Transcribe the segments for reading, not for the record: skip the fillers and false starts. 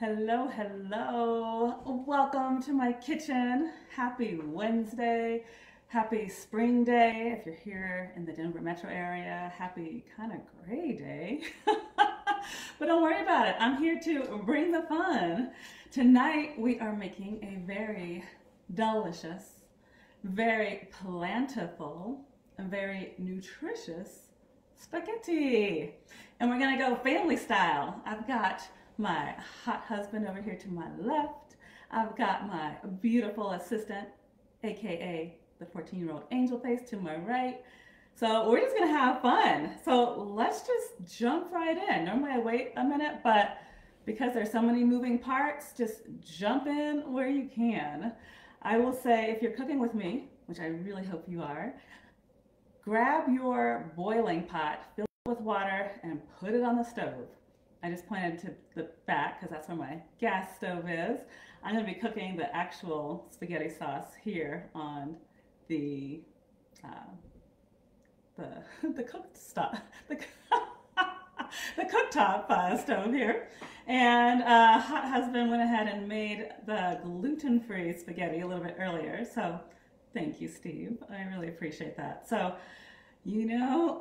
Hello, hello. Welcome to my kitchen. Happy Wednesday. Happy spring day. If you're here in the Denver metro area, happy kind of gray day. But don't worry about it. I'm here to bring the fun. Tonight we are making a very delicious, very plentiful, and very nutritious spaghetti. And we're gonna go family style. I've got my hot husband over here to my left. I've got my beautiful assistant, aka the 14-year-old angel face, to my right. So we're just gonna have fun. So let's just jump right in. Normally I wait a minute, but because there's so many moving parts, just jump in where you can. I will say, if you're cooking with me, which I really hope you are, grab your boiling pot, fill it with water, and put it on the stove. I just pointed to the back because that's where my gas stove is. I'm going to be cooking the actual spaghetti sauce here on the cooktop the cooktop stove here. And hot husband went ahead and made the gluten-free spaghetti a little bit earlier. So thank you, Steve. I really appreciate that. So you know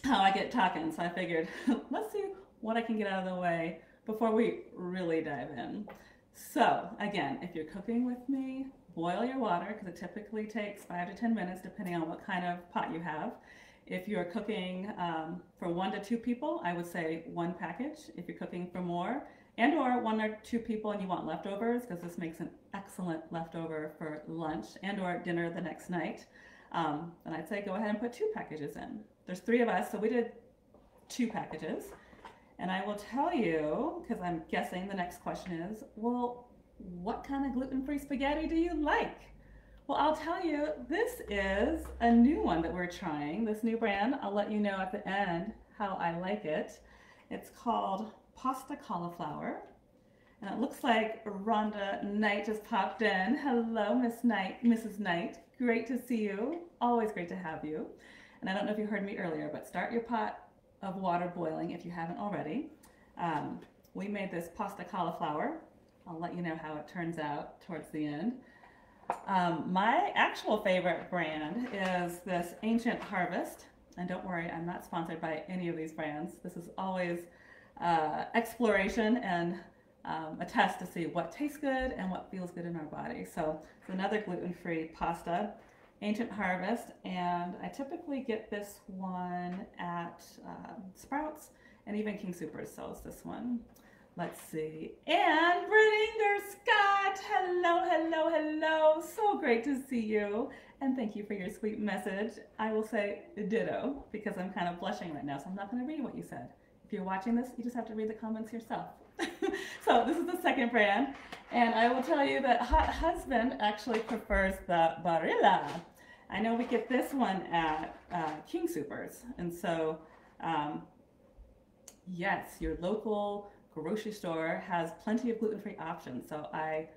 how I get talking, so I figured let's see what I can get out of the way before we really dive in. So again, if you're cooking with me, boil your water because it typically takes 5 to 10 minutes depending on what kind of pot you have. If you're cooking for 1 to 2 people, I would say 1 package. If you're cooking for more and or 1 or 2 people and you want leftovers, because this makes an excellent leftover for lunch and or dinner the next night, then I'd say go ahead and put 2 packages in. There's 3 of us, so we did 2 packages. And I will tell you, because I'm guessing the next question is, well, what kind of gluten-free spaghetti do you like? Well, I'll tell you, this is a new one that we're trying, this new brand. I'll let you know at the end how I like it. It's called Pasta Cauliflower. And it looks like Rhonda Knight just popped in. Hello, Miss Knight, Mrs. Knight. Great to see you. Always great to have you. And I don't know if you heard me earlier, but start your pot of water boiling if you haven't already. We made this pasta cauliflower. I'll let you know how it turns out towards the end. My actual favorite brand is this Ancient Harvest. And don't worry, I'm not sponsored by any of these brands. This is always exploration and a test to see what tastes good and what feels good in our body. So it's another gluten-free pasta, Ancient Harvest, and I typically get this one at Sprouts, and even King Soopers sells this one. Let's see. And Bridinger Scott, hello, hello, hello. So great to see you, and thank you for your sweet message. I will say ditto because I'm kind of blushing right now, so I'm not going to read what you said. If you're watching this, you just have to read the comments yourself. So this is the second brand, and I will tell you that hot husband actually prefers the Barilla. I know we get this one at King Soopers, and so yes, your local grocery store has plenty of gluten-free options. So I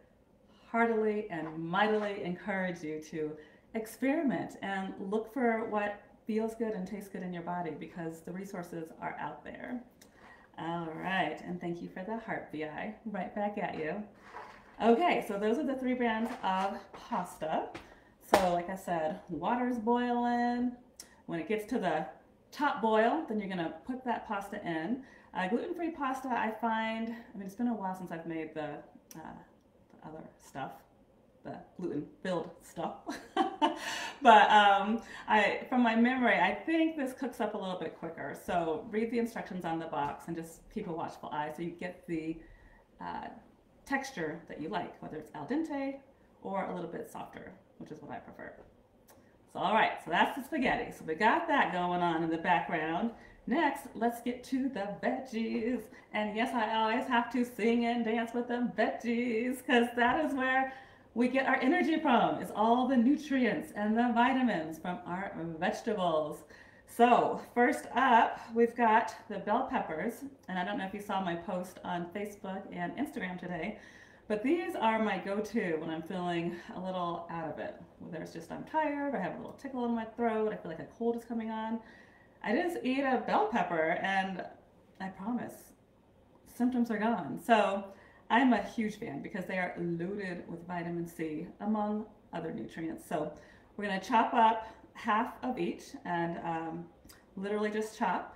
heartily and mightily encourage you to experiment and look for what feels good and tastes good in your body because the resources are out there. All right, and thank you for the heart, VI. Right back at you. Okay, so those are the 3 brands of pasta. So like I said, water's boiling. When it gets to the top boil, then you're gonna put that pasta in. Gluten-free pasta, I find, I mean, it's been a while since I've made the other stuff, the gluten-filled stuff. But from my memory, I think this cooks up a little bit quicker. So read the instructions on the box and just keep a watchful eye so you get the texture that you like, whether it's al dente or a little bit softer, which is what I prefer. So all right, so that's the spaghetti. So we got that going on in the background. Next, let's get to the veggies. And yes, I always have to sing and dance with the veggies because that is where we get our energy from, is all the nutrients and the vitamins from our vegetables. So first up, we've got the bell peppers. And I don't know if you saw my post on Facebook and Instagram today, but these are my go-to when I'm feeling a little out of it. Whether it's just I'm tired, or I have a little tickle in my throat, I feel like a cold is coming on. I just eat a bell pepper and I promise symptoms are gone. So I'm a huge fan because they are loaded with vitamin C, among other nutrients. So we're going to chop up half of each and literally just chop.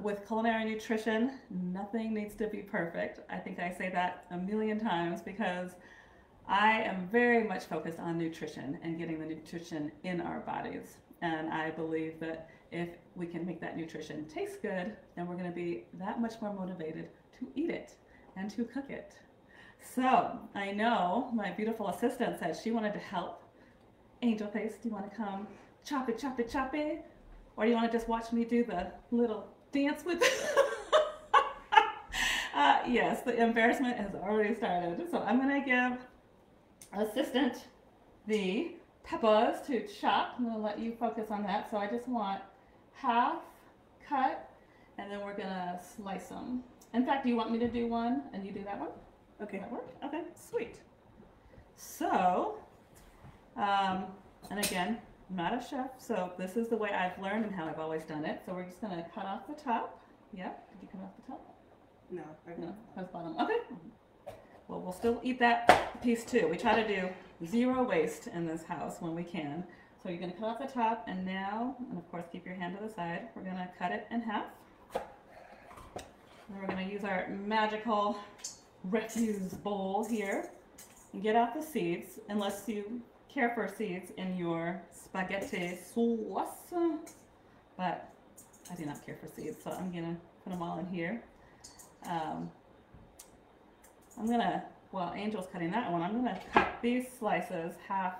With culinary nutrition, nothing needs to be perfect. I think I say that a million times because I am very much focused on nutrition and getting the nutrition in our bodies. And I believe that if we can make that nutrition taste good, then we're going to be that much more motivated to eat it and to cook it. So I know my beautiful assistant said she wanted to help. Angel Face, do you want to come chop it, chop it, chop it? Or do you want to just watch me do the little dance with it? Yes, the embarrassment has already started. So I'm going to give assistant the peppers to chop. I'm going to let you focus on that. So I just want half cut, and then we're going to slice them. In fact, do you want me to do one and you do that one? Okay. That work? Okay, sweet. So, and again, I'm not a chef, so this is the way I've learned and how I've always done it. So we're just going to cut off the top. Yep. Did you cut off the top? No. No, that's bottom. Okay. Well, we'll still eat that piece too. We try to do zero waste in this house when we can. So you're going to cut off the top, and now, and of course keep your hand to the side, we're going to cut it in half. And we're going to use our magical refuse bowl here and get out the seeds, unless you care for seeds in your spaghetti sauce. But I do not care for seeds, so I'm going to put them all in here. I'm going to, while Angel's cutting that one, I'm going to cut these slices half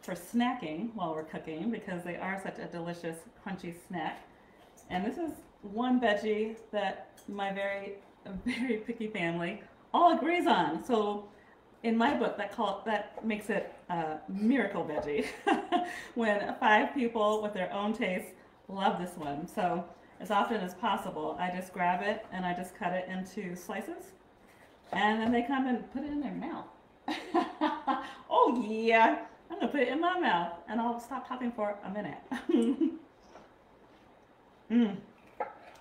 for snacking while we're cooking because they are such a delicious, crunchy snack. And this is one veggie that my very picky family all agrees on. So in my book, that makes it a miracle veggie. When 5 people with their own taste love this one. So as often as possible, I just grab it and I just cut it into slices. And then they come and put it in their mouth. Oh yeah, I'm gonna put it in my mouth and I'll stop talking for a minute.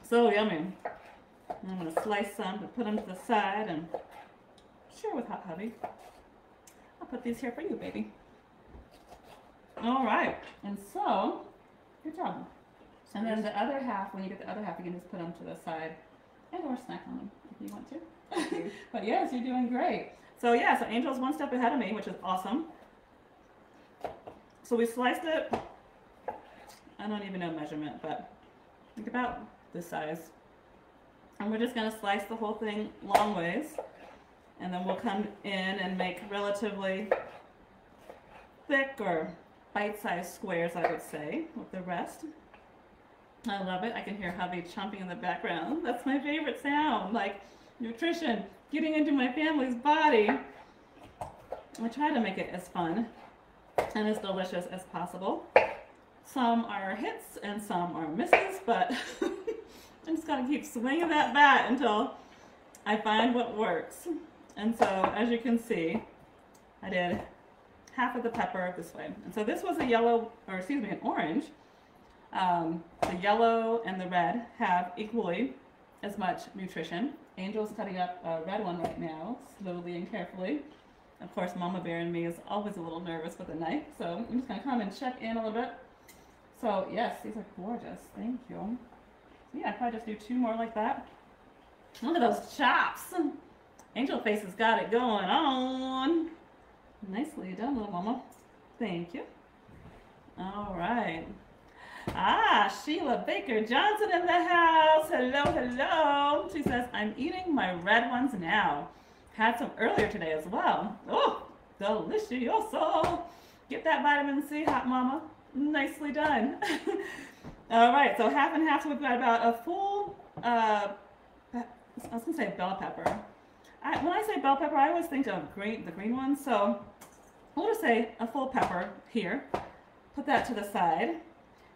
So yummy. I'm gonna slice some to put them to the side and share with Hot Hubby. I'll put these here for you, baby. All right, and so, good job. And then the other half, when you get the other half, you can just put them to the side and or snack on them if you want to. But yes, you're doing great. So yeah, so Angel's one step ahead of me, which is awesome. So we sliced it, I don't even know measurement, but think about this size. And we're just gonna slice the whole thing long ways. And then we'll come in and make relatively thick or bite-sized squares, I would say, with the rest. I love it. I can hear hubby chomping in the background. That's my favorite sound, like nutrition getting into my family's body. I try to make it as fun and as delicious as possible. Some are hits and some are misses, but I'm just gonna keep swinging that bat until I find what works. And so, as you can see, I did half of the pepper this way. And so this was a yellow, or excuse me, an orange. The yellow and the red have equally as much nutrition. Angel's cutting up a red one right now, slowly and carefully. Of course, Mama Bear and me is always a little nervous with a knife, so I'm just gonna come and check in a little bit. So yes, these are gorgeous, thank you. So yeah, I'd probably just do 2 more like that. Look at those chops. Angel Face has got it going on. Nicely done, little mama. Thank you. All right. Ah, Sheila Baker Johnson in the house. Hello, hello. She says, I'm eating my red ones now. Had some earlier today as well. Oh, delicioso. Get that vitamin C, hot mama. Nicely done. All right, so half and half, so we've got about a full, I was gonna say bell pepper. When I say bell pepper, I always think of the green ones. So we'll just say a full pepper here. Put that to the side.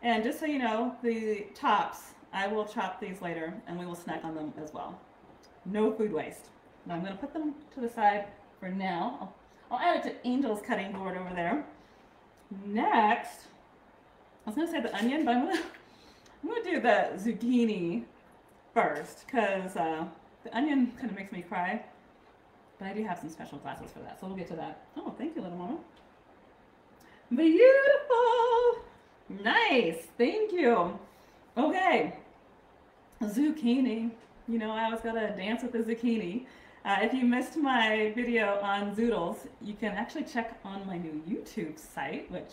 And just so you know, the tops, I will chop these later and we will snack on them as well. No food waste. Now I'm going to put them to the side for now. I'll add it to Angel's cutting board over there. Next, I was going to say the onion, but I'm going to do the zucchini first because the onion kind of makes me cry. But I do have some special glasses for that, so we'll get to that. Oh, thank you, little mama. Beautiful. Nice. Thank you. Okay. Zucchini. You know, I always gotta dance with the zucchini. If you missed my video on zoodles, you can actually check on my new YouTube site, which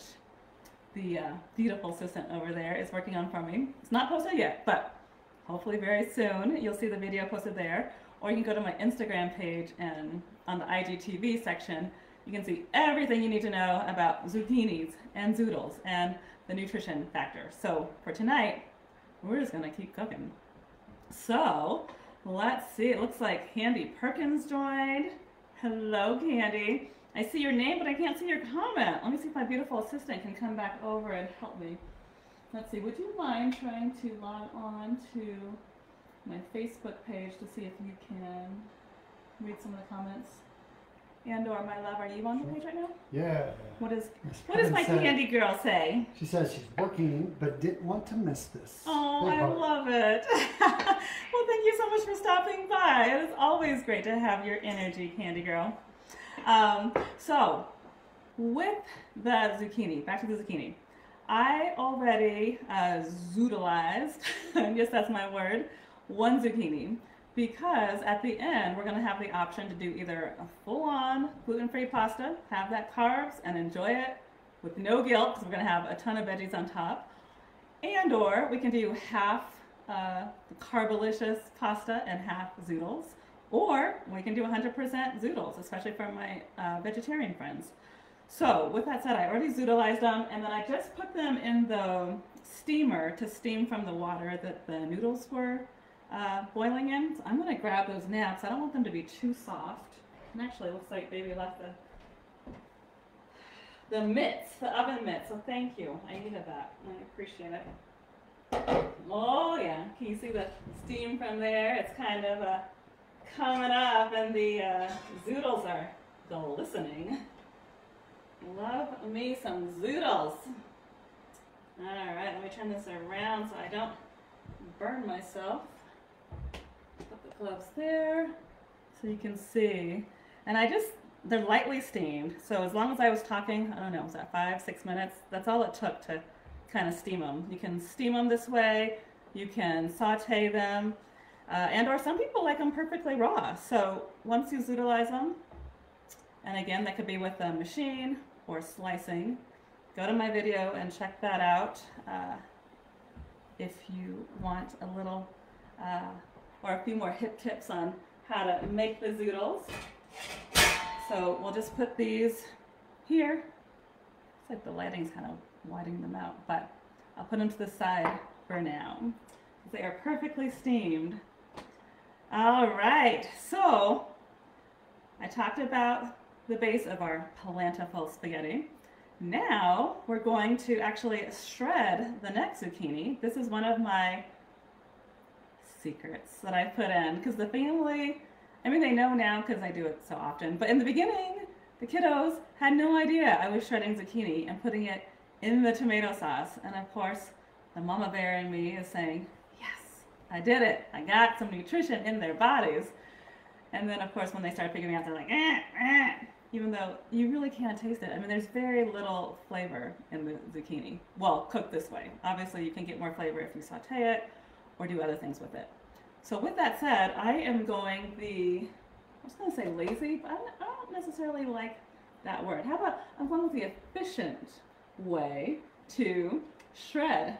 the beautiful assistant over there is working on for me. It's not posted yet, but hopefully very soon you'll see the video posted there. Or you can go to my Instagram page, and on the IGTV section, you can see everything you need to know about zucchinis and zoodles and the nutrition factor. So for tonight, we're just gonna keep cooking. So let's see, it looks like Candy Perkins joined. Hello, Candy. I see your name, but I can't see your comment. Let me see if my beautiful assistant can come back over and help me. Let's see, would you mind trying to log on to my Facebook page to see if you can read some of the comments? And/or my love, are you on the page right now? Yeah. What does my candy girl say? She says she's working but didn't want to miss this. Oh, I love it. Well, thank you so much for stopping by. It is always great to have your energy, candy girl. So with the zucchini, back to the zucchini. I already zoodalized, I guess that's my word, one zucchini, because at the end we're going to have the option to do either a full-on gluten-free pasta, have that carbs and enjoy it with no guilt because we're going to have a ton of veggies on top, and or we can do half carbolicious pasta and half zoodles, or we can do 100% zoodles, especially for my vegetarian friends. So with that said, I already zoodalized them, and then I just put them in the steamer to steam from the water that the noodles were boiling in. So I'm going to grab those now because I don't want them to be too soft. And actually it looks like baby left the mitts, the oven mitts, so thank you. I needed that. I appreciate it. Oh yeah, can you see the steam from there? It's kind of coming up, and the zoodles are glistening. Love me some zoodles. Alright, let me turn this around so I don't burn myself. Put the gloves there so you can see. And they're lightly steamed, so as long as I was talking, I don't know, was that 5-6 minutes? That's all it took to kind of steam them. You can steam them this way, you can saute them, and or some people like them perfectly raw. So once you zoodleize them, and again, that could be with a machine or slicing, go to my video and check that out if you want a little or a few more hip tips on how to make the zoodles. So we'll just put these here. It's like the lighting's kind of widening them out, but I'll put them to the side for now. They are perfectly steamed. All right, so I talked about the base of our PLANTiful spaghetti. Now we're going to actually shred the next zucchini. This is one of my secrets that I put in because the family, I mean, they know now because I do it so often, but in the beginning, the kiddos had no idea I was shredding zucchini and putting it in the tomato sauce. And of course, the mama bear in me is saying, yes, I did it. I got some nutrition in their bodies. And then of course, when they start figuring out, they're like, even though you really can't taste it. I mean, there's very little flavor in the zucchini. Well, cooked this way. Obviously, you can get more flavor if you saute it or do other things with it. So with that said, I am going I was going to say lazy, but I don't necessarily like that word. How about I'm going with the efficient way to shred.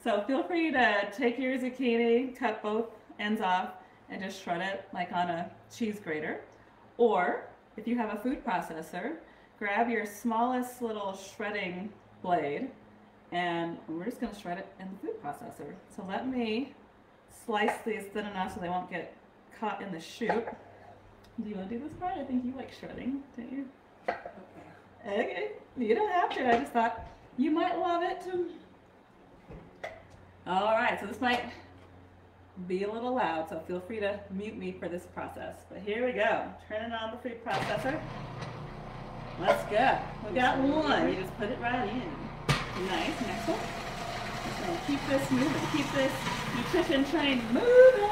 So feel free to take your zucchini, cut both ends off, and just shred it like on a cheese grater. Or if you have a food processor, grab your smallest little shredding blade, and we're just going to shred it in the food processor. So let me slice these thin enough so they won't get caught in the chute. Do you want to do this part? I think you like shredding, don't you? Okay, you don't have to. I just thought you might love it too. All right, so this might be a little loud, so feel free to mute me for this process. But here we go. Turning on the food processor. Let's go. We got one. You just put it right in. Nice. Next one. Just gonna keep this moving. Keep this nutrition train moving.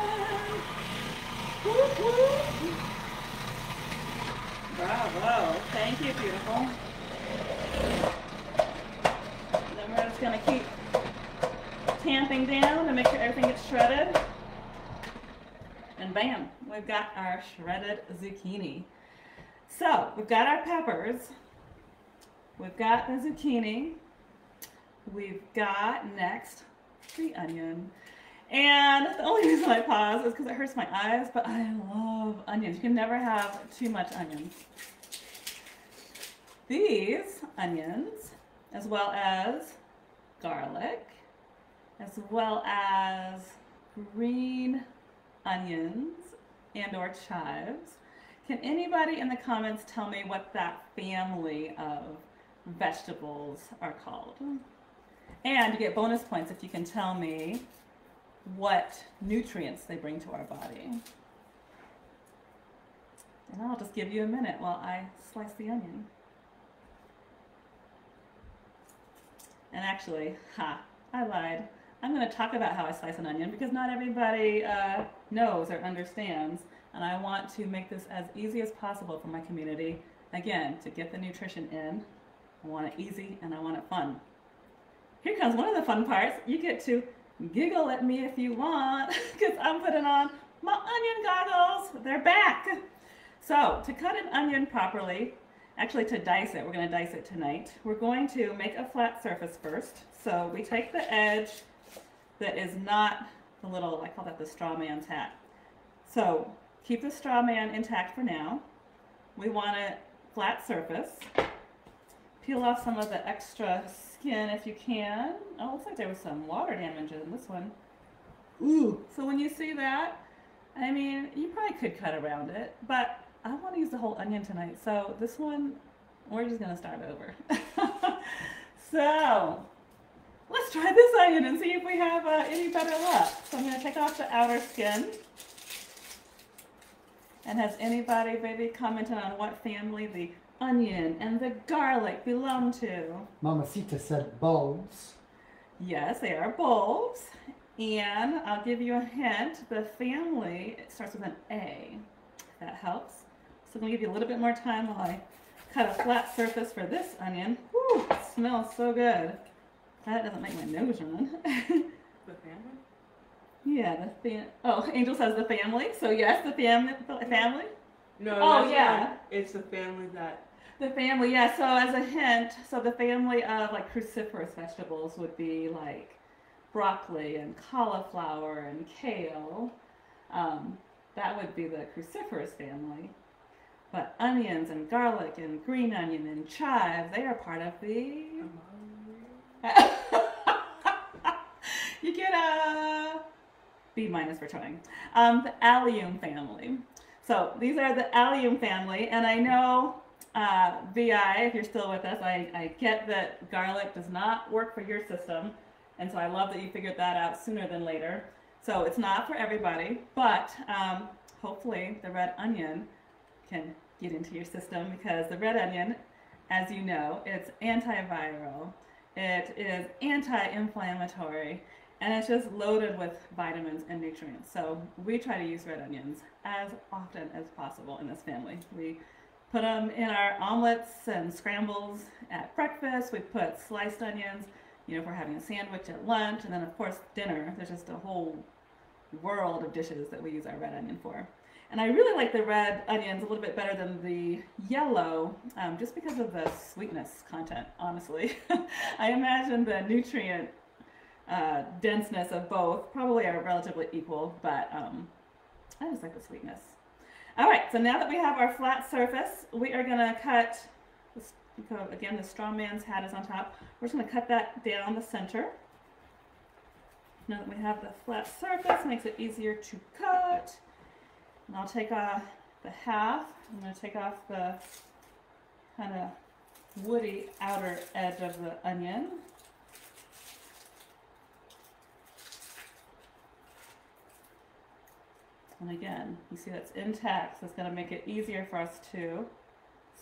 Woo, woo. Beautiful. And then we're just going to keep tamping down to make sure everything gets shredded. And bam, we've got our shredded zucchini. So we've got our peppers, we've got the zucchini, we've got next the onion. And the only reason I pause is because it hurts my eyes, but I love onions. You can never have too much onions. These onions, as well as garlic, as well as green onions and or chives. Can anybody in the comments tell me what that family of vegetables are called? And you get bonus points if you can tell me what nutrients they bring to our body. And I'll just give you a minute while I slice the onion. And actually, I lied. I'm going to talk about how I slice an onion because not everybody knows or understands. And I want to make this as easy as possible for my community. Again, to get the nutrition in. I want it easy and I want it fun. Here comes one of the fun parts. You get to giggle at me if you want because I'm putting on my onion goggles. They're back. So to cut an onion properly, actually to dice it, we're going to dice it tonight. We're going to make a flat surface first. So we take the edge that is not the little, I call that the straw man's hat. So keep the straw man intact for now. We want a flat surface. Peel off some of the extra skin if you can. Oh, looks like there was some water damage in this one. Ooh, so when you see that, I mean, you probably could cut around it, but I want to use the whole onion tonight. So this one, we're just going to start over. So let's try this onion and see if we have any better luck. So I'm going to take off the outer skin. And has anybody maybe commented on what family the onion and the garlic belong to? Mamacita said bulbs. Yes, they are bulbs. And I'll give you a hint. The family, it starts with an A. If that helps. So I'm going to give you a little bit more time while I cut a flat surface for this onion. Whew, it smells so good. That doesn't make my nose run. The family? Yeah, oh, Angel says the family. So yes, the family. No, oh yeah, it's the family that. The family, yeah. So as a hint, so the family of like cruciferous vegetables would be like broccoli and cauliflower and kale. That would be the cruciferous family. But onions and garlic and green onion and chive, they are part of the. You get a B- for trying. The allium family. So these are the allium family, and I know VI, if you're still with us, I get that garlic does not work for your system, and so I love that you figured that out sooner than later. So it's not for everybody, but hopefully the red onion can get into your system because the red onion, as you know, it's antiviral, it is anti-inflammatory, and it's just loaded with vitamins and nutrients. So we try to use red onions as often as possible in this family. We put them in our omelets and scrambles at breakfast. We put sliced onions, you know, if we're having a sandwich at lunch, and then of course dinner. There's just a whole world of dishes that we use our red onion for. And I really like the red onions a little bit better than the yellow, just because of the sweetness content, honestly. I imagine the nutrient denseness of both probably are relatively equal, but I just like the sweetness. All right, so now that we have our flat surface, we are gonna cut, again, the straw man's hat is on top. We're just gonna cut that down the center. Now that we have the flat surface, makes it easier to cut. And I'll take off the half. I'm gonna take off the kind of woody outer edge of the onion. And again, you see that's intact, so it's going to make it easier for us to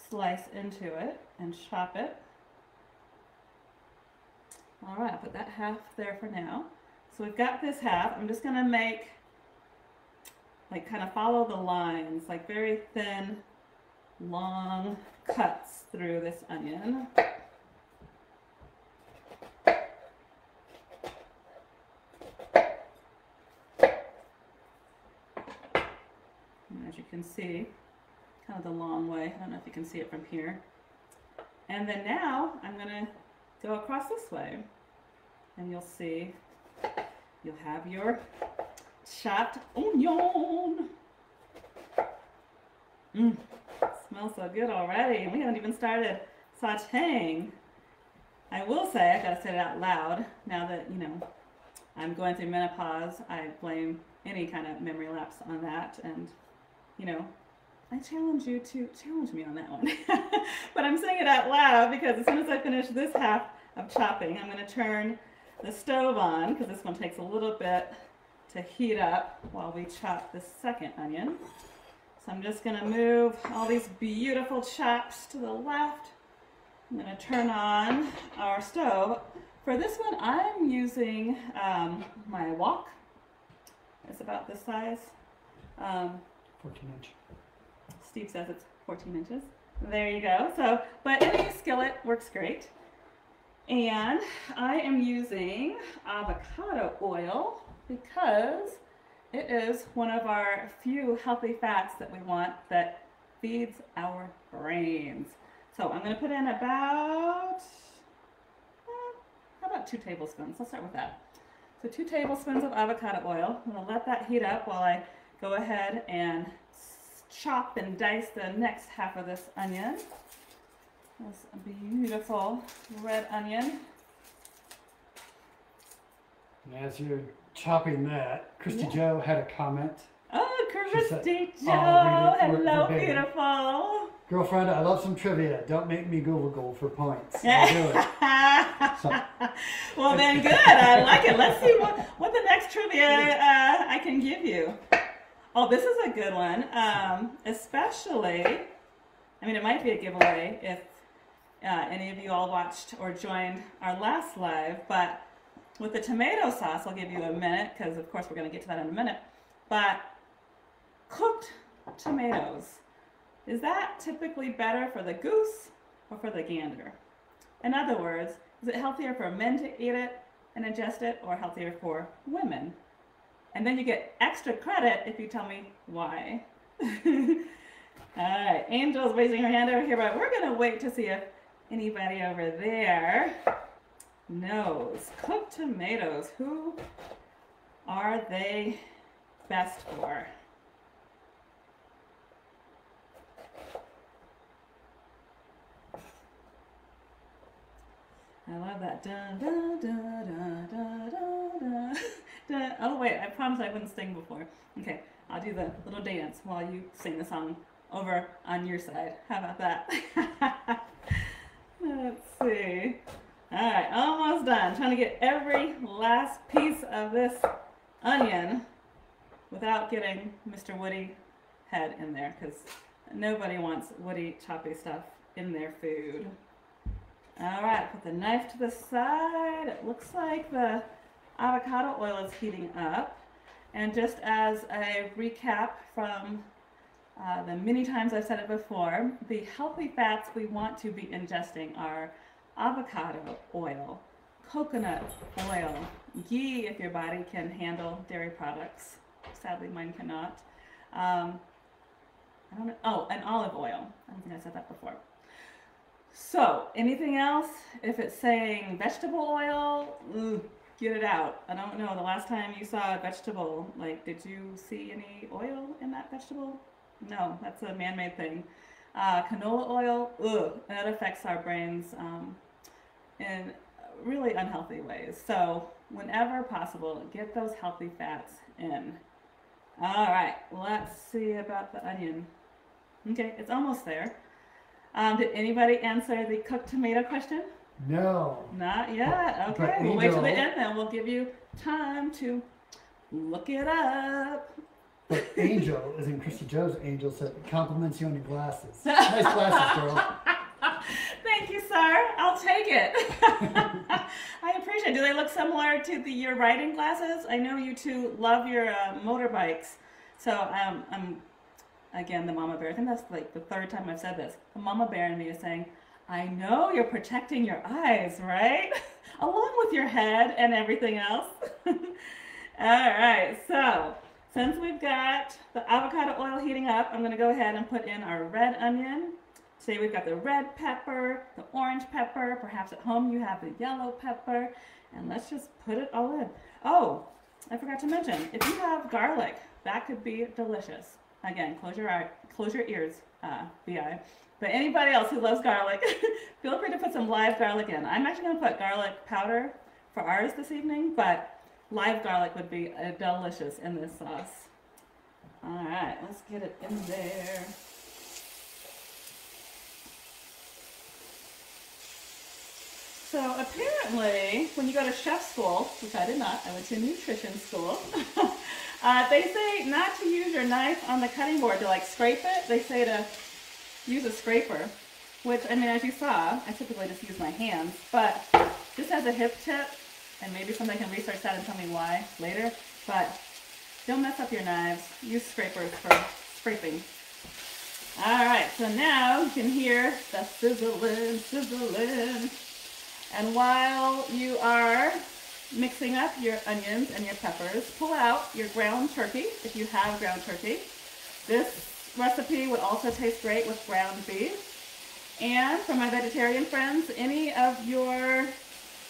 slice into it and chop it. All right, I'll put that half there for now. So we've got this half. I'm just going to make, like, kind of follow the lines, like very thin long cuts through this onion. And as you can see, kind of the long way. I don't know if you can see it from here. And then now I'm going to go across this way, and you'll see you'll have your chopped onion. Smells so good already. We haven't even started sauteing. I will say, I've got to say it out loud, now that, you know, I'm going through menopause, I blame any kind of memory lapse on that, and, you know, I challenge you to challenge me on that one. But I'm saying it out loud because as soon as I finish this half of chopping, I'm going to turn the stove on, because this one takes a little bit to heat up while we chop the second onion. So I'm just going to move all these beautiful chops to the left. I'm going to turn on our stove. For this one, I'm using my wok. It's about this size. 14 inch. Steve says it's 14 inches. There you go. So, but any skillet works great. And I am using avocado oil because it is one of our few healthy fats that we want that feeds our brains. So I'm going to put in about, how about 2 tablespoons? Let's start with that. So 2 tablespoons of avocado oil. I'm going to let that heat up while I go ahead and chop and dice the next half of this onion. This beautiful red onion. And as you're chopping that, Christy Joe had a comment. Oh, Christy Joe, I'll read it hello, verbatim. beautiful. Girlfriend, I love some trivia. Don't make me Google for points. I'll do it. So, Well, then good. I like it. Let's see what the next trivia I can give you. Oh, this is a good one. Especially, I mean, it might be a giveaway if any of you all watched or joined our last live, but with the tomato sauce, I'll give you a minute, because of course we're going to get to that in a minute, but cooked tomatoes, is that typically better for the goose or for the gander? In other words, is it healthier for men to eat it and ingest it, or healthier for women? And then you get extra credit if you tell me why. All right, Angel's raising her hand over here, but we're going to wait to see if anybody over there knows. Cooked tomatoes, who are they best for? I love that. Dun, dun, dun, dun, dun, dun, dun. Oh wait, I promised I wouldn't sing before. Okay, I'll do the little dance while you sing the song over on your side. How about that? Let's see. All right, almost done. Trying to get every last piece of this onion without getting Mr. Woody head in there, because nobody wants woody choppy stuff in their food. All right, put the knife to the side. It looks like the avocado oil is heating up. And just as a recap from the many times I've said it before, the healthy fats we want to be ingesting are avocado oil, coconut oil, ghee if your body can handle dairy products. Sadly, mine cannot. I don't know. Oh, and olive oil. I don't think I said that before. So, anything else? If it's saying vegetable oil, get it out. I don't know, the last time you saw a vegetable, like, did you see any oil in that vegetable? No, that's a man-made thing. Canola oil, that affects our brains in really unhealthy ways. So, whenever possible, get those healthy fats in. All right, let's see about the onion. Okay, it's almost there. Did anybody answer the cooked tomato question? no. Not yet. Okay, we'll wait till the end, then we'll give you time to look it up. But Angel, as in Christy Joe's Angel, said compliments you on your glasses. Nice glasses, girl. Thank you, sir. I'll take it. I appreciate it. Do they look similar to your riding glasses? I know you two love your motorbikes, so I'm again, the mama bear, I think that's like the third time I've said this. The mama bear in me is saying, I know you're protecting your eyes, right? Along with your head and everything else. All right, so since we've got the avocado oil heating up, I'm going to go ahead and put in our red onion. Today we've got the red pepper, the orange pepper, perhaps at home you have the yellow pepper, and let's just put it all in. Oh, I forgot to mention, if you have garlic, that could be delicious. Again, close your ears, BI. But anybody else who loves garlic, feel free to put some live garlic in. I'm actually going to put garlic powder for ours this evening, but live garlic would be delicious in this sauce. All right, let's get it in there. So apparently, when you go to chef school, which I did not, I went to nutrition school, they say not to use your knife on the cutting board to like scrape it. They say to use a scraper, which, I mean, as you saw, I typically just use my hands, but just as a hip tip, and maybe somebody can research that and tell me why later, but don't mess up your knives. Use scrapers for scraping. All right, so now you can hear the sizzling, sizzling. And while you are mixing up your onions and your peppers, pull out your ground turkey, if you have ground turkey. This recipe would also taste great with ground beef. And for my vegetarian friends, any of your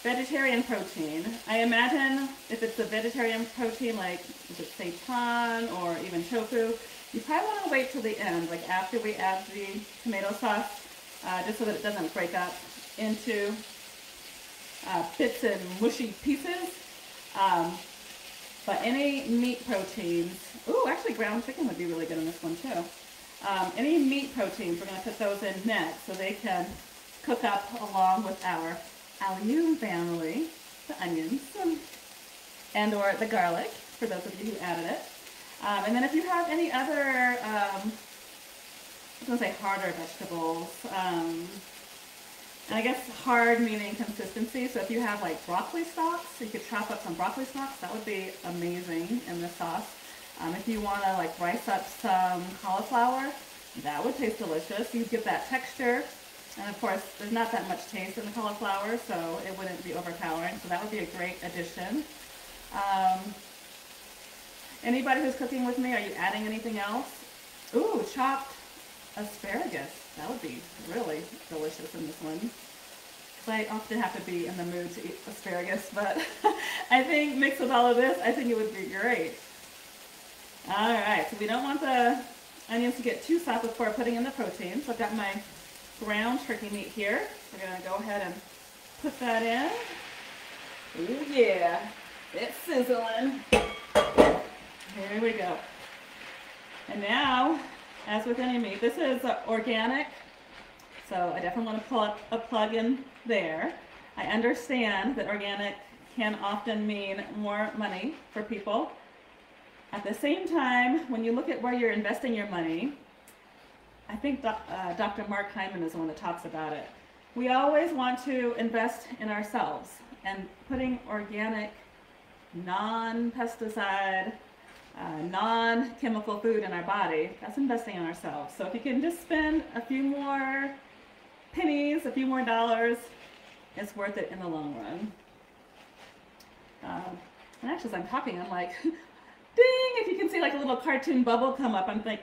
vegetarian protein. I imagine if it's a vegetarian protein like if it's seitan or even tofu, you probably want to wait till the end, like after we add the tomato sauce, just so that it doesn't break up into bits and mushy pieces. But any meat proteins, ooh, actually ground chicken would be really good in this one too. Any meat proteins, we're going to put those in next so they can cook up along with our allium family, the onions, and or the garlic, for those of you who added it. And then if you have any other, I was going to say harder vegetables, and I guess hard meaning consistency, so if you have like broccoli stalks, you could chop up some broccoli stalks, that would be amazing in this sauce. If you want to like rice up some cauliflower, that would taste delicious. You'd get that texture. And of course, there's not that much taste in the cauliflower, so it wouldn't be overpowering. So that would be a great addition. Anybody who's cooking with me, are you adding anything else? Ooh, chopped asparagus. That would be really delicious in this one. I often have to be in the mood to eat asparagus, but I think mixed with all of this, I think it would be great. All right, so we don't want the onions to get too soft before putting in the protein. So I've got my ground turkey meat here. We're going to go ahead and put that in. Oh yeah, it's sizzling. Here we go. And now, as with any meat, this is organic, so I definitely want to pull up a plug in there. I understand that organic can often mean more money for people. At the same time, when you look at where you're investing your money, I think Dr. Mark Hyman is the one that talks about it. We always want to invest in ourselves, and putting organic, non-pesticide, non-chemical food in our body, that's investing in ourselves. So if you can just spend a few more pennies, a few more dollars, it's worth it in the long run. And actually, as I'm talking, I'm like, ding, if you can see like a little cartoon bubble come up, I'm like,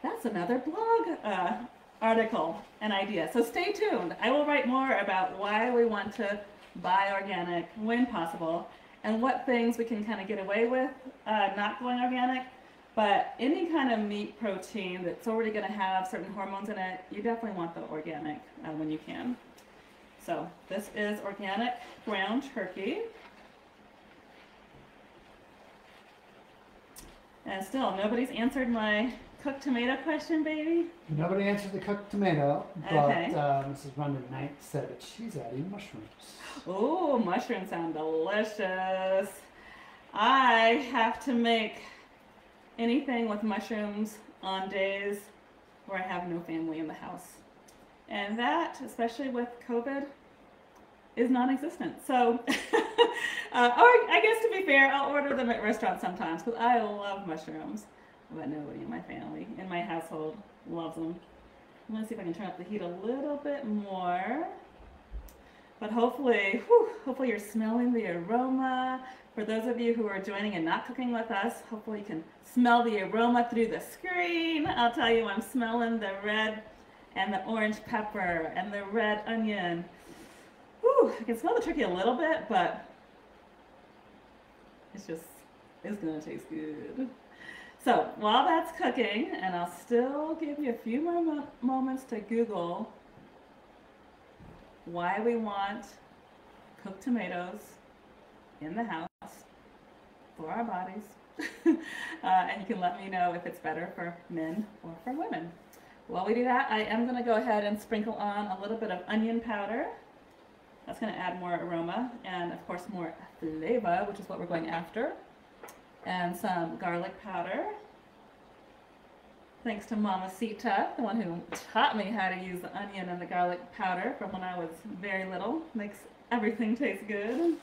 that's another blog article, an idea. So stay tuned. I will write more about why we want to buy organic when possible, and what things we can kind of get away with not going organic. But any kind of meat protein that's already going to have certain hormones in it, you definitely want the organic when you can. So this is organic ground turkey. And still, nobody's answered my cooked tomato question, baby. Nobody answered the cooked tomato, but Okay. Mrs. Rundon Knight said that she's adding mushrooms. Oh, mushrooms sound delicious. I have to make anything with mushrooms on days where I have no family in the house. And that, especially with COVID, is non-existent. So, or I guess to be fair, I'll order them at restaurants sometimes because I love mushrooms. but nobody in my family, in my household, loves them. I'm gonna see if I can turn up the heat a little bit more. But hopefully, hopefully you're smelling the aroma. For those of you who are joining and not cooking with us, hopefully you can smell the aroma through the screen. I'll tell you, I'm smelling the red and the orange pepper and the red onion. Whew, I can smell the turkey a little bit, but it's gonna taste good. So while that's cooking, and I'll still give you a few more moments to Google why we want cooked tomatoes in the house for our bodies. And you can let me know if it's better for men or for women. While we do that, I am going to go ahead and sprinkle on a little bit of onion powder. That's going to add more aroma and, of course, more flavor, which is what we're going after. And some garlic powder. Thanks to Mama Sita, the one who taught me how to use the onion and the garlic powder from when I was very little. Makes everything taste good.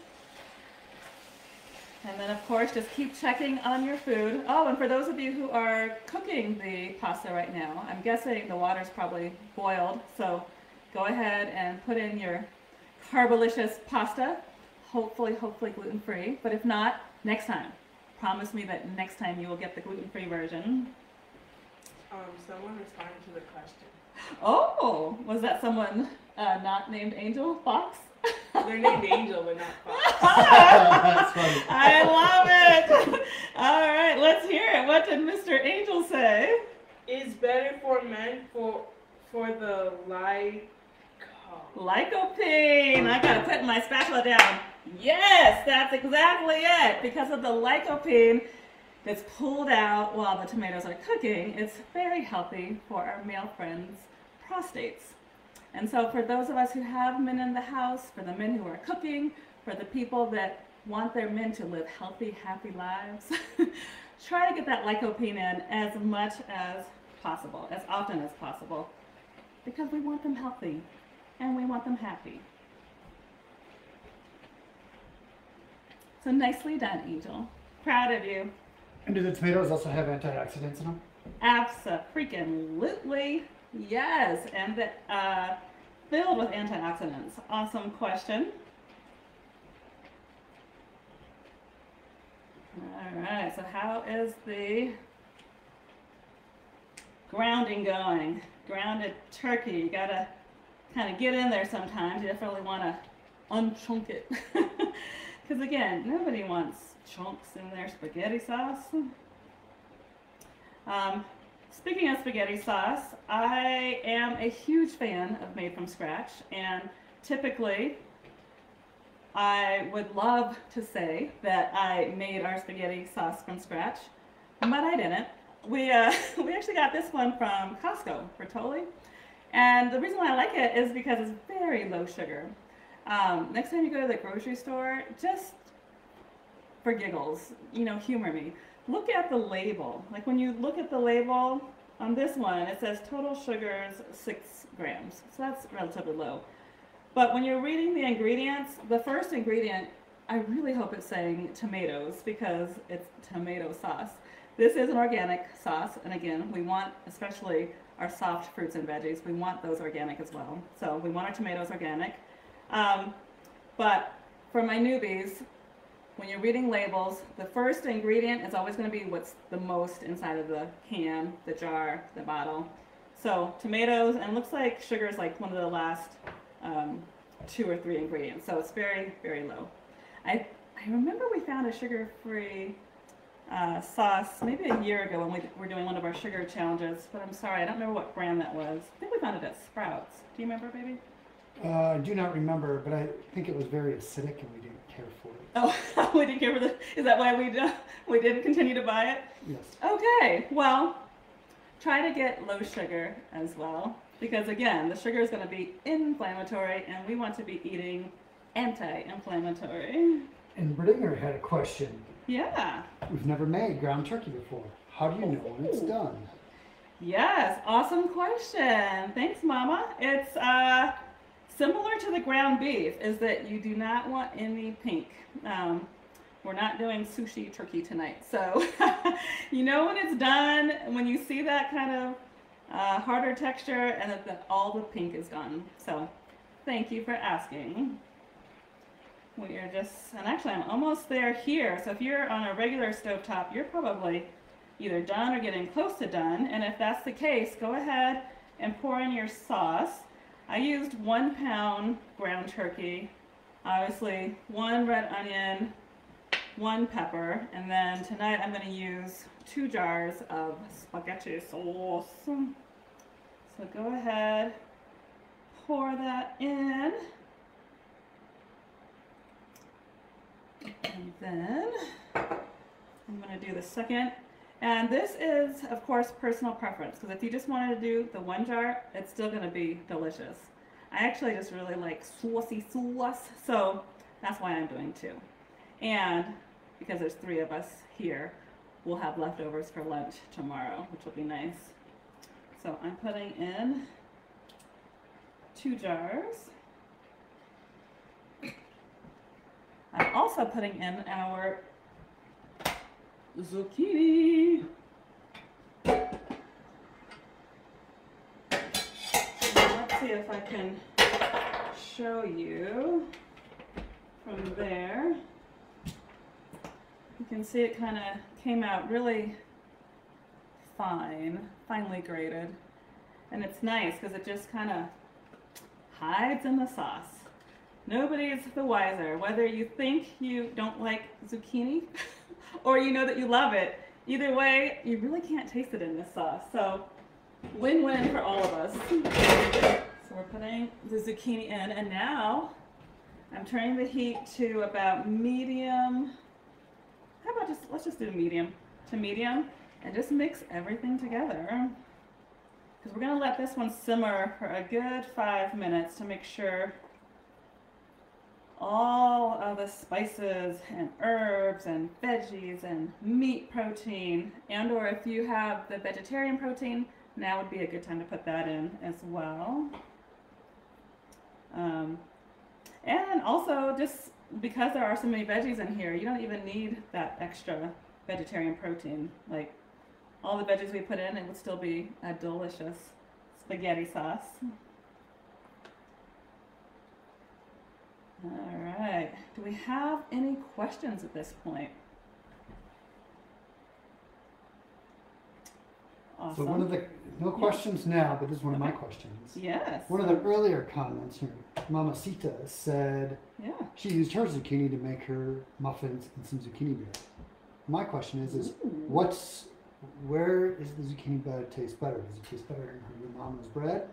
And then, of course, just keep checking on your food. Oh, and for those of you who are cooking the pasta right now, I'm guessing the water's probably boiled. So go ahead and put in your carbolicious pasta. Hopefully gluten-free. But if not, next time. Promise me that next time you will get the gluten-free version. Someone responded to the question. Oh, was that someone not named Angel? Fox? They're named Angel, but not Fox. That's funny. I love it. All right, let's hear it. What did Mr. Angel say? Is better for men for the Lycopene. I gotta put my spatula down. Yes, that's exactly it. Because of the lycopene that's pulled out while the tomatoes are cooking, it's very healthy for our male friends' prostates. And so for those of us who have men in the house, for the men who are cooking, for the people that want their men to live healthy, happy lives, try to get that lycopene in as much as possible, as often as possible, because we want them healthy and we want them happy. So nicely done, Angel. Proud of you. And do the tomatoes also have antioxidants in them? Abso-freaking-lutely, yes, and filled with antioxidants. Awesome question. All right, so how is the grounding going? Grounded turkey, you gotta kind of get in there sometimes. You definitely want to unchunk it. Because again, nobody wants chunks in their spaghetti sauce. Speaking of spaghetti sauce, I am a huge fan of made from scratch, and typically I would love to say that I made our spaghetti sauce from scratch, but I didn't. We actually got this one from Costco for Toli, and the reason why I like it is because it's very low sugar. Next time you go to the grocery store, just for giggles, you know, humor me. Look at the label. Like when you look at the label on this one, it says total sugars 6 grams. So that's relatively low. But when you're reading the ingredients, the first ingredient, I really hope it's saying tomatoes because it's tomato sauce. This is an organic sauce, and again, we want, especially our soft fruits and veggies, we want those organic as well. So we want our tomatoes organic. But for my newbies, when you're reading labels, the first ingredient is always going to be what's the most inside of the can, the jar, the bottle. So tomatoes, and it looks like sugar is like one of the last 2 or 3 ingredients. So it's very, very low. I remember we found a sugar-free sauce maybe a year ago when we were doing one of our sugar challenges, but I'm sorry, I don't remember what brand that was. I think we found it at Sprouts. Do you remember, baby? I do not remember, but I think it was very acidic and we didn't care for it. Oh, we didn't care for the, is that why we didn't continue to buy it? Yes. Okay, well, try to get low sugar as well, because again, the sugar is going to be inflammatory and we want to be eating anti-inflammatory. And Bringer had a question. Yeah. We've never made ground turkey before. How do you know when it's done? Yes, awesome question. Thanks, Mama. It's similar to the ground beef, is that you do not want any pink. we're not doing sushi turkey tonight. So you know when it's done, when you see that kind of harder texture and that all the pink is gone. So thank you for asking. We are just, and actually I'm almost there here. So if you're on a regular stovetop, you're probably either done or getting close to done. And if that's the case, go ahead and pour in your sauce. I used 1 pound ground turkey, obviously 1 red onion, 1 pepper, and then tonight I'm going to use 2 jars of spaghetti sauce. So go ahead, pour that in, and then I'm going to do the second. And this is, of course, personal preference, because if you just wanted to do the 1 jar, it's still going to be delicious. I actually just really like saucy sauce, so that's why I'm doing 2. And because there's 3 of us here, we'll have leftovers for lunch tomorrow, which will be nice. So I'm putting in 2 jars. I'm also putting in our zucchini. Let's see if I can show you from there. You can see it kind of came out really finely grated. And it's nice because it just kind of hides in the sauce. Nobody's the wiser, whether you think you don't like zucchini or you know that you love it. Either way, you really can't taste it in this sauce. So win-win for all of us. So we're putting the zucchini in, and now I'm turning the heat to about medium. How about let's just do medium to medium and just mix everything together. Because we're going to let this one simmer for a good 5 minutes to make sure all of the spices and herbs and veggies and meat protein, and or if you have the vegetarian protein, now would be a good time to put that in as well. And also, just because there are so many veggies in here, you don't even need that extra vegetarian protein. Like, all the veggies we put in, it would still be a delicious spaghetti sauce. All right, do we have any questions at this point? Awesome. So one of the, no questions now, but this is one of my questions. Yes. One of the earlier comments here, Mama Sita said she used her zucchini to make her muffins and some zucchini bread. My question is where is the zucchini bread taste better? Does it taste better in your mama's bread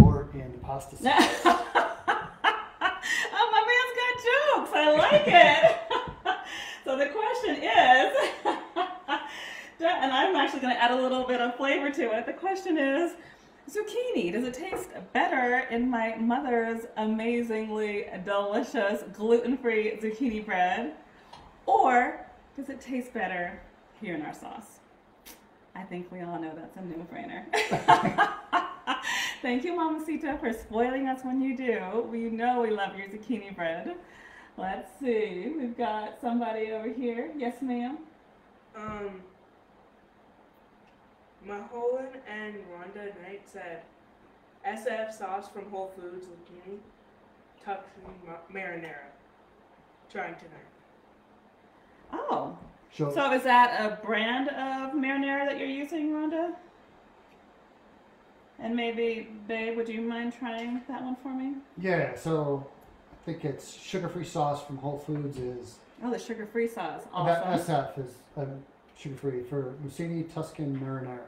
or in the pasta sauce? Oh, my man's got jokes. I like it. So the question is, and I'm actually going to add a little bit of flavor to it. The question is, zucchini, does it taste better in my mother's amazingly delicious gluten-free zucchini bread, or does it taste better here in our sauce? I think we all know that's a no-brainer. Thank you, Mama Sita, for spoiling us when you do. We know we love your zucchini bread. Let's see. We've got somebody over here. Yes, ma'am? Maholan and Rhonda Knight said, SF sauce from Whole Foods, zucchini, tuxin marinara. Trying tonight. Oh. So is that a brand of marinara that you're using, Rhonda? And maybe, babe, would you mind trying that one for me? yeah, so I think it's sugar-free sauce from Whole Foods is. Oh, the sugar-free sauce. That Awesome. SF is sugar-free for Mussini Tuscan Marinara.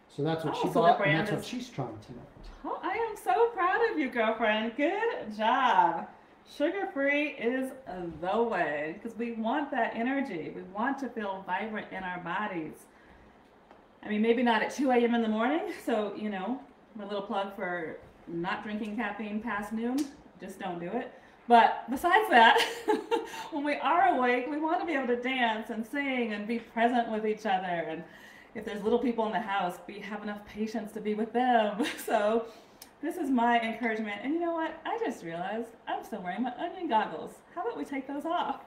So that's what Oh, she so the bought, and brand that's what is- she's trying tonight. Oh, I am so proud of you, girlfriend. Good job. Sugar-free is the way, because we want that energy. We want to feel vibrant in our bodies. I mean, maybe not at 2 a.m. in the morning, so, you know, my little plug for not drinking caffeine past noon, just don't do it. But besides that, when we are awake, we want to be able to dance and sing and be present with each other. And if there's little people in the house, we have enough patience to be with them. So this is my encouragement. And you know what? I just realized I'm still wearing my onion goggles. How about we take those off?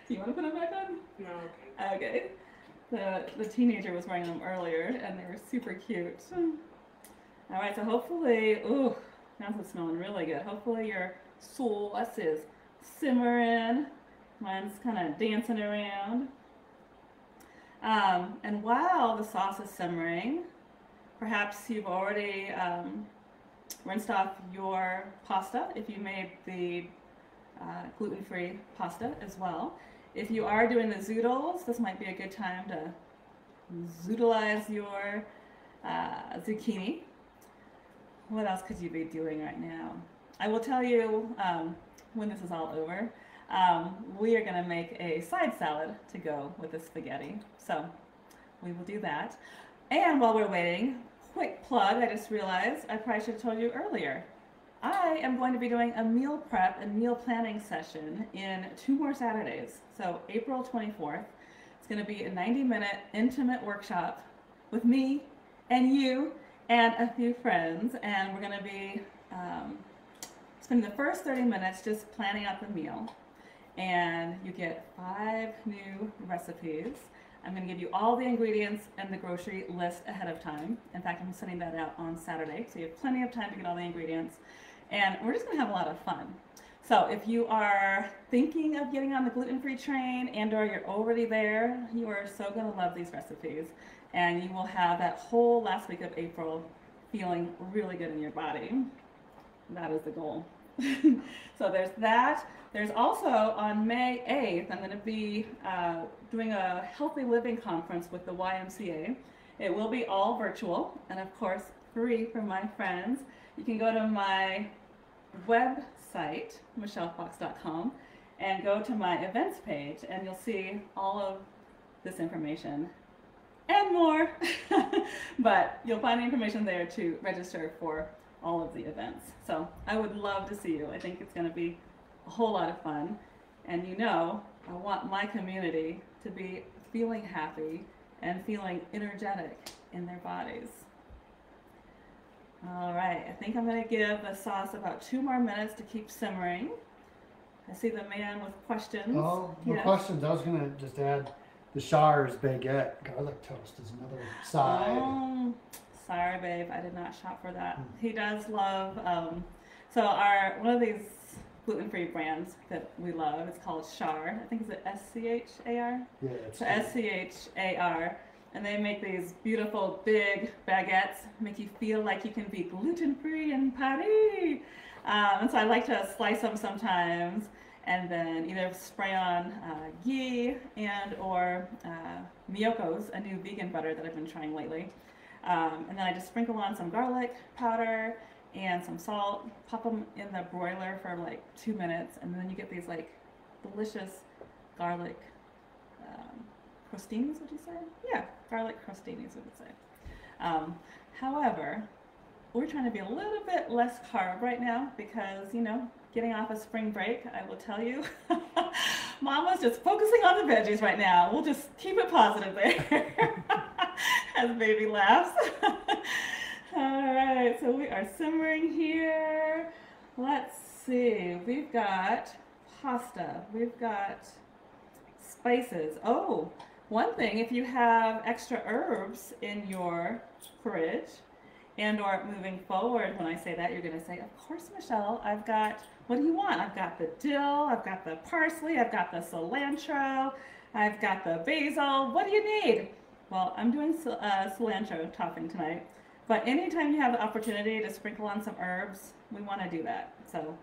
Do you want to put them back on? No. Okay. The teenager was wearing them earlier, and they were super cute. All right, so hopefully, ooh, now it's smelling really good. Hopefully your sauce is simmering. Mine's kind of dancing around. And while the sauce is simmering, perhaps you've already rinsed off your pasta if you made the gluten-free pasta as well. If you are doing the zoodles, this might be a good time to zoodleize your zucchini. What else could you be doing right now? I will tell you when this is all over, we are going to make a side salad to go with the spaghetti. So we will do that. And while we're waiting, quick plug, I just realized I probably should have told you earlier. I am going to be doing a meal prep and meal planning session in 2 more Saturdays. So April 24th, it's going to be a 90-minute intimate workshop with me and you and a few friends. And we're going to be spending the first 30 minutes just planning out the meal. And you get 5 new recipes. I'm going to give you all the ingredients and the grocery list ahead of time. In fact, I'm sending that out on Saturday, so you have plenty of time to get all the ingredients. And we're just going to have a lot of fun. So if you are thinking of getting on the gluten-free train and or you're already there, you are so going to love these recipes. And you will have that whole last week of April feeling really good in your body. That is the goal. So there's that. There's also on May 8th, I'm going to be doing a healthy living conference with the YMCA. It will be all virtual and of course free for my friends. You can go to my website, michellefox.com, and go to my events page and you'll see all of this information and more. But you'll find the information there to register for all of the events. So I would love to see you. I think it's going to be a whole lot of fun. And you know, I want my community to be feeling happy and feeling energetic in their bodies. All right, I think I'm going to give the sauce about 2 more minutes to keep simmering. I see the man with questions. Oh, more Yes. questions. I was going to just add the Char's baguette garlic toast is another side. Oh, sorry, babe, I did not shop for that. He does love, so one of these gluten-free brands that we love, it's called Char. I think it's S-C-H-A-R? Yeah, it's So S-C-H-A-R. And they make these beautiful big baguettes, make you feel like you can be gluten-free in Paris. And so I like to slice them sometimes and then either spray on ghee and or Miyoko's, a new vegan butter that I've been trying lately. And then I just sprinkle on some garlic powder and some salt, pop them in the broiler for like 2 minutes, and then you get these like delicious garlic crostinis, would you say? Yeah, garlic crostinis, would you say. However, we're trying to be a little bit less carb right now because, you know, getting off a spring break, I will tell you, Mama's just focusing on the veggies right now. We'll just keep it positive there. As baby laughs. All right, so we are simmering here. Let's see, we've got pasta, we've got spices. Oh, one thing, if you have extra herbs in your fridge and or moving forward, when I say that, you're gonna say, of course, Michelle, I've got, what do you want? I've got the dill, I've got the parsley, I've got the cilantro, I've got the basil, what do you need? Well, I'm doing cilantro topping tonight, but anytime you have the opportunity to sprinkle on some herbs, we want to do that. So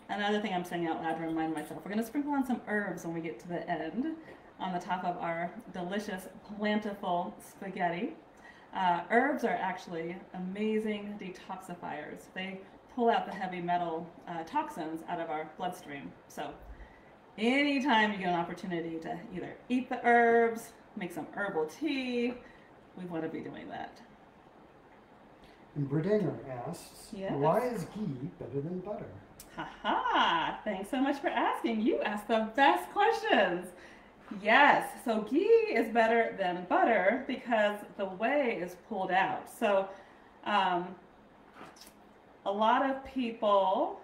another thing I'm saying out loud to remind myself, we're going to sprinkle on some herbs when we get to the end on the top of our delicious PLANTiful Spaghetti. Herbs are actually amazing detoxifiers. They pull out the heavy metal toxins out of our bloodstream. So anytime you get an opportunity to either eat the herbs, make some herbal tea, we want to be doing that. And Bridinger asks, Yes. why is ghee better than butter? Haha, thanks so much for asking. You asked the best questions. Yes, so ghee is better than butter because the whey is pulled out. So a lot of people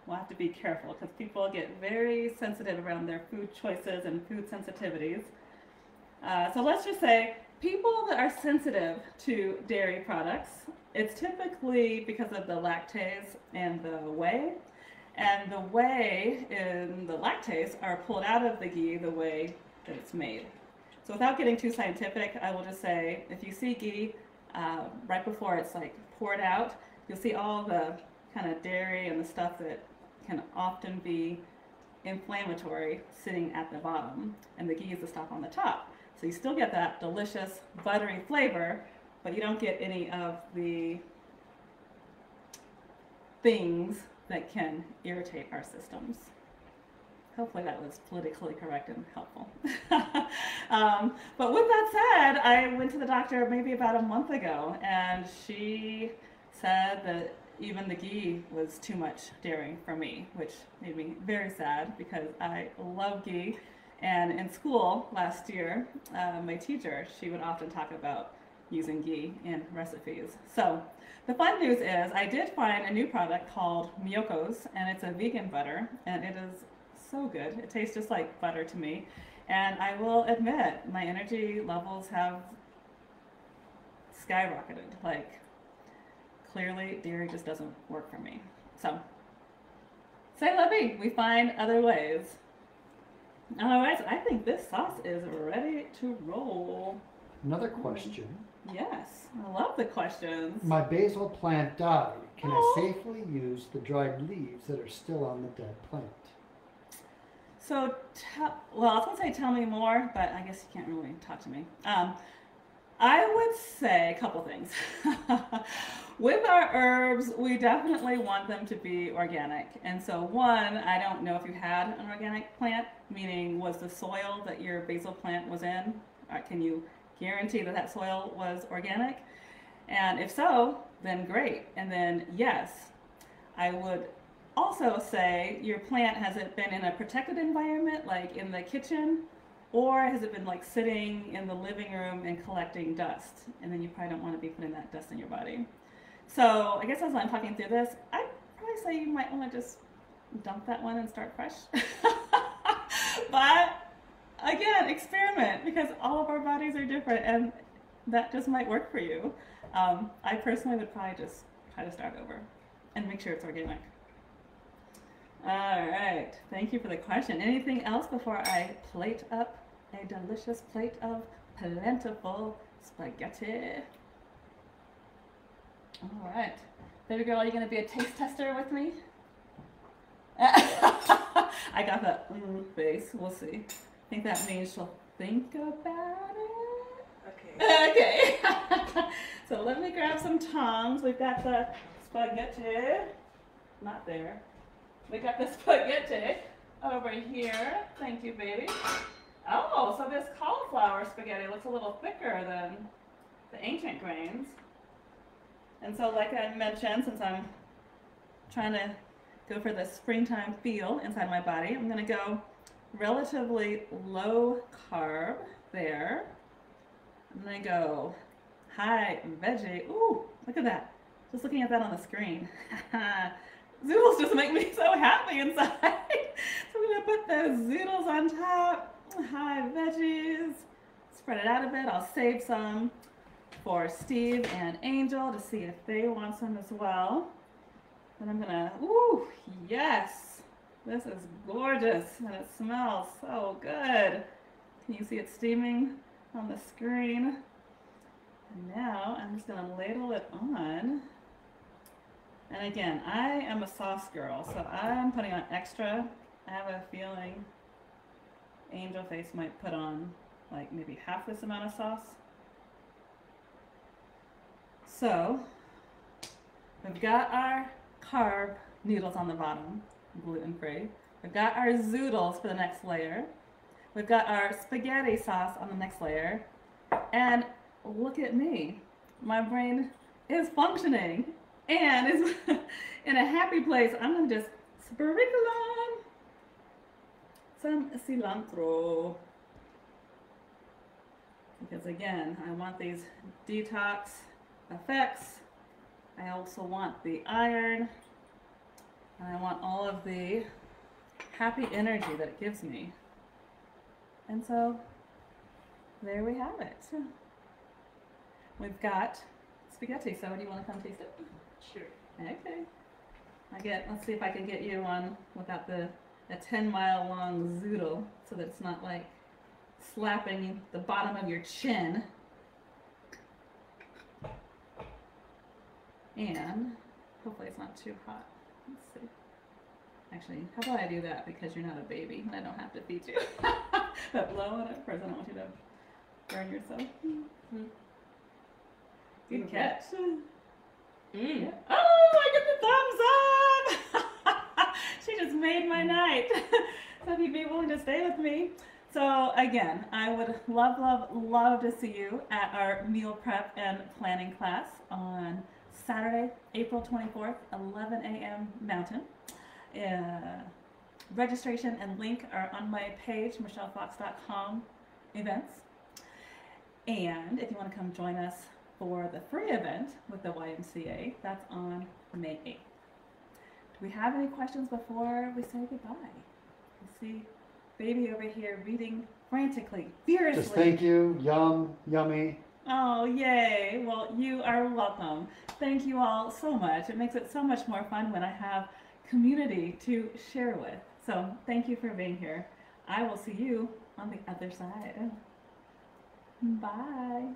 we'll have to be careful because people get very sensitive around their food choices and food sensitivities. So let's just say people that are sensitive to dairy products, it's typically because of the lactase and the whey. And the whey and the lactase are pulled out of the ghee the way that it's made. So without getting too scientific, I will just say if you see ghee right before it's like poured out, you'll see all the kind of dairy and the stuff that can often be inflammatory sitting at the bottom, and the ghee is the stuff on the top. So you still get that delicious buttery flavor, but you don't get any of the things that can irritate our systems. Hopefully that was politically correct and helpful. But with that said, I went to the doctor maybe about a month ago, and she said that even the ghee was too much dairy for me, which made me very sad because I love ghee. And in school last year, my teacher, she would often talk about using ghee in recipes. So the fun news is I did find a new product called Miyoko's, and it's a vegan butter, and it is so good. It tastes just like butter to me. And I will admit, my energy levels have skyrocketed. Like, clearly, dairy just doesn't work for me. So, say la vie, we find other ways. All right, so I think this sauce is ready to roll. Another question. Yes, I love the questions. My basil plant died. Can I safely use the dried leaves that are still on the dead plant? So, well, I was going to say tell me more, but I guess you can't really talk to me. I would say a couple things. With our herbs, we definitely want them to be organic. And so one, I don't know if you had an organic plant, meaning was the soil that your basil plant was in, can you guarantee that that soil was organic? And if so, then great. And then yes, I would also say your plant, has it been in a protected environment, like in the kitchen? Or has it been like sitting in the living room and collecting dust? And then you probably don't want to be putting that dust in your body. So I guess as I'm talking through this, I'd probably say you might want to just dump that one and start fresh. But again, experiment, because all of our bodies are different and that just might work for you. I personally would probably just try to start over and make sure it's organic. All right, thank you for the question. Anything else before I plate up a delicious plate of PLANTiful Spaghetti? All right, baby girl, are you gonna be a taste tester with me? I got that face, we'll see. I think that means she'll think about it. Okay. Okay, so let me grab some tongs. We've got the spaghetti, not there. We got the spaghetti over here. Thank you, baby. Oh, so this cauliflower spaghetti looks a little thicker than the ancient grains. And so like I mentioned, since I'm trying to go for the springtime feel inside my body, I'm going to go relatively low carb there. I'm going to go high veggie. Ooh, look at that. Just looking at that on the screen. Zoodles just make me so happy inside. So I'm going to put those zoodles on top. High veggies. Spread it out a bit. I'll save some for Steve and Angel to see if they want some as well. And I'm going to, ooh, yes. This is gorgeous and it smells so good. Can you see it steaming on the screen? And now I'm just going to ladle it on. And again, I am a sauce girl, so I'm putting on extra. I have a feeling Angel Face might put on like maybe half this amount of sauce. So we've got our carb noodles on the bottom, gluten-free. We've got our zoodles for the next layer. We've got our spaghetti sauce on the next layer. And look at me. My brain is functioning and is in a happy place. I'm going to just sprinkle on some cilantro. Because again, I want these detox effects. I also want the iron. And I want all of the happy energy that it gives me. And so there we have it. We've got spaghetti. So do you want to come taste it? Sure. Okay. Let's see if I can get you one without a 10-mile long zoodle so that it's not like slapping the bottom of your chin. And hopefully it's not too hot. Let's see. Actually, how about I do that because you're not a baby and I don't have to feed you. But blow on it first. I don't want you to burn yourself. Mm-hmm. Good catch. Mm. Oh, I get the thumbs up! She just made my night. So if you'd be willing to stay with me. So again, I would love, love, love to see you at our meal prep and planning class on Saturday, April 24th, 11 a.m. Mountain. Registration and link are on my page, michellefox.com events. And if you want to come join us for the free event with the YMCA, that's on May 8th. Do we have any questions before we say goodbye? You see baby over here reading frantically, furiously. Just thank you. Yummy. Oh, yay. Well, you are welcome. Thank you all so much. It makes it so much more fun when I have community to share with. So thank you for being here. I will see you on the other side. Bye.